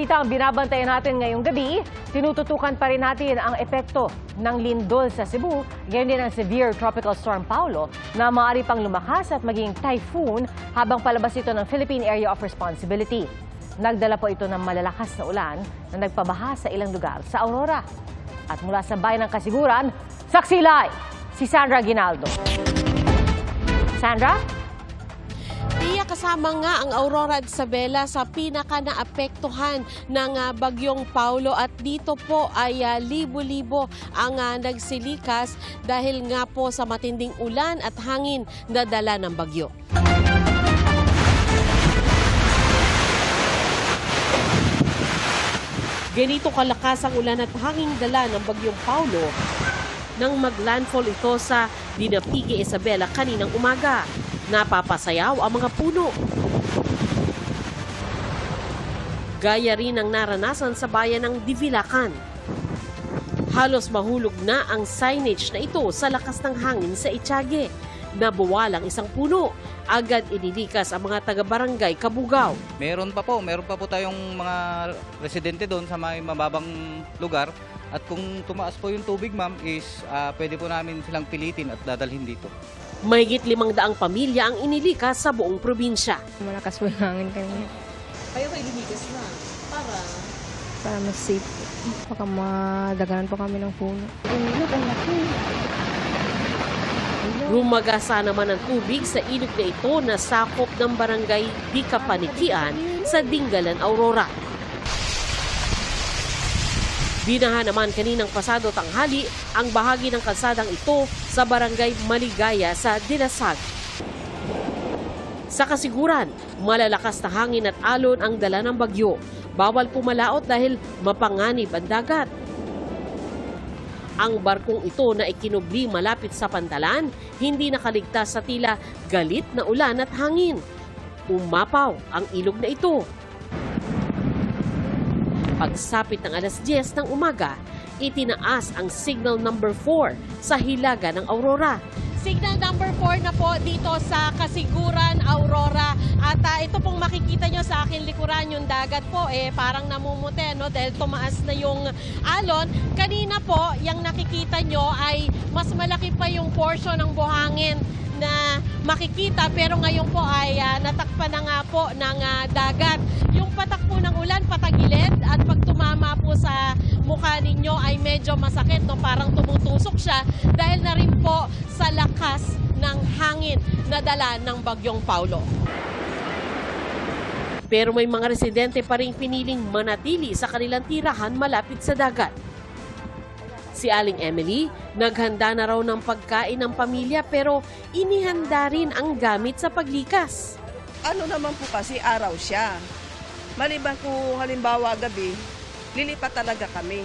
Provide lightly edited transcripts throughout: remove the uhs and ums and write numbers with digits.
balita ang binabantayan natin ngayong gabi. Tinututukan pa rin natin ang epekto ng lindol sa Cebu, gayon din ang severe tropical storm Paulo na maaari pang lumakas at maging typhoon habang palabas ito ng Philippine Area of Responsibility. Nagdala po ito ng malalakas na ulan na nagpabaha sa ilang lugar sa Aurora. At mula sa bayan ng Kasiguran, saksi live si Sandra Aguinaldo. Sandra? Iya, kasama nga ang Aurora at Isabela sa pinaka-naapektuhan ng bagyong Paulo at dito po ay libo-libo ang nagsilikas dahil nga po sa matinding ulan at hangin na dala ng bagyo. Ganito kalakas ang ulan at hangin dala ng bagyong Paulo nang maglandfall ito sa Dinapigue, Isabela kaninang umaga. Napapasayaw ang mga puno. Gaya rin ang naranasan sa bayan ng Divilacan. Halos mahulog na ang signage na ito sa lakas ng hangin sa Itiague. Nabuwalang isang puno. Agad inilikas ang mga taga-barangay Kabugao. Meron pa po tayong mga residente doon sa may mababang lugar. At kung tumaas po yung tubig, ma'am, is pwede po namin silang pilitin at dadalhin dito. Mahigit 500 pamilya ang inilikas sa buong probinsya. Malakas po yung hangin kanina. Kayo kayo lumigas na Para mas safe. Baka madaganan pa kami ng puno. Rumagasa naman ang tubig sa ilog na ito na sakop ng barangay Dicapaniquian sa Dingalan, Aurora. Binaha naman kaninang pasado tanghali ang bahagi ng kalsadang ito sa barangay Maligaya sa Dilasag. Sa Kasiguran, malalakas na hangin at alon ang dala ng bagyo. Bawal pumalaot dahil mapanganib ang dagat. Ang barkong ito na ikinubli malapit sa Pantalan, hindi nakaligtas sa tila galit na ulan at hangin. Umapaw ang ilog na ito. Pagsapit ng alas 10 ng umaga, itinaas ang signal number 4 sa hilaga ng Aurora. Signal number 4 na po dito sa Kasiguran, Aurora. At ito pong makikita nyo sa akin likuran, yung dagat po parang namumuti, no? Dahil tumaas na yung alon. Kanina po, yung nakikita nyo ay mas malaki pa yung portion ng buhangin na makikita, pero ngayon po ay natakpan na nga po ng dagat. Yung patak po ng ulan patagilid at pag tumama po sa mukha ninyo ay medyo masakit, no? Parang tumutusok siya dahil na rin po sa lakas ng hangin na dala ng bagyong Paulo. Pero may mga residente pa rin piniling manatili sa kanilang tirahan malapit sa dagat. Si Aling Emily, naghanda na raw ng pagkain ng pamilya pero inihanda rin ang gamit sa paglikas. Ano naman po kasi araw siya. Maliban kung halimbawa gabi, lilipat talaga kami.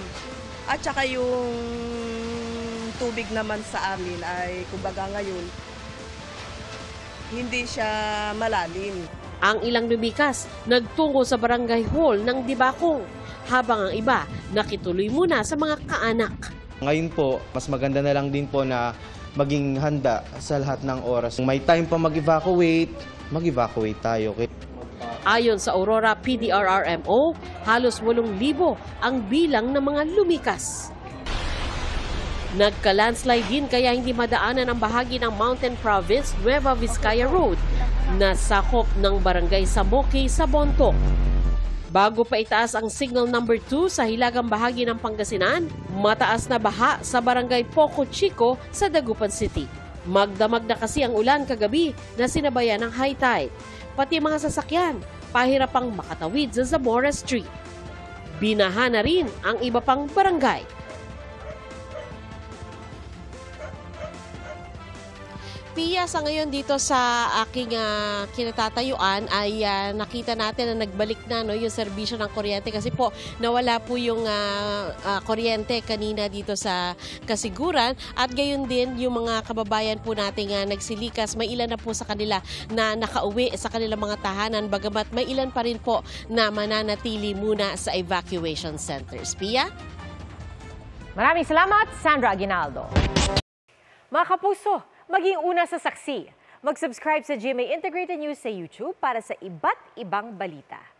At saka yung tubig naman sa amin ay kumbaga ngayon, hindi siya malalim. Ang ilang lumikas nagtungo sa barangay hall ng Dibacong, habang ang iba nakituloy muna sa mga kaanak. Ngayon po, mas maganda na lang din po na maging handa sa lahat ng oras. Kung may time pa mag-evacuate, mag-evacuate tayo. Ayon sa Aurora PDRRMO, halos 8,000 ang bilang ng mga lumikas. Nagka-landslide din kaya hindi madaanan ang bahagi ng Mountain Province Nueva Vizcaya Road na sakop ng barangay Samoque sa Bontoc. Bago pa itaas ang signal number 2 sa hilagang bahagi ng Pangasinan, mataas na baha sa barangay Poco Chico sa Dagupan City. Magdamag na kasi ang ulan kagabi na sinabayan ng high tide. Pati mga sasakyan, pahirapang makatawid sa Zamora Street. Binaha na rin ang iba pang barangay. Pia, sa ngayon dito sa aking kinatatayuan ay nakita natin na nagbalik na, no, yung serbisyo ng kuryente kasi po nawala po yung kuryente kanina dito sa Kasiguran at gayon din yung mga kababayan po nating nagsilikas. May ilan na po sa kanila na nakauwi sa kanilang mga tahanan bagamat may ilan pa rin po na mananatili muna sa evacuation centers. Pia? Maraming salamat, Sandra Aguinaldo. Mga kapuso, maging una sa saksi. Mag-subscribe sa GMA Integrated News sa YouTube para sa iba't ibang balita.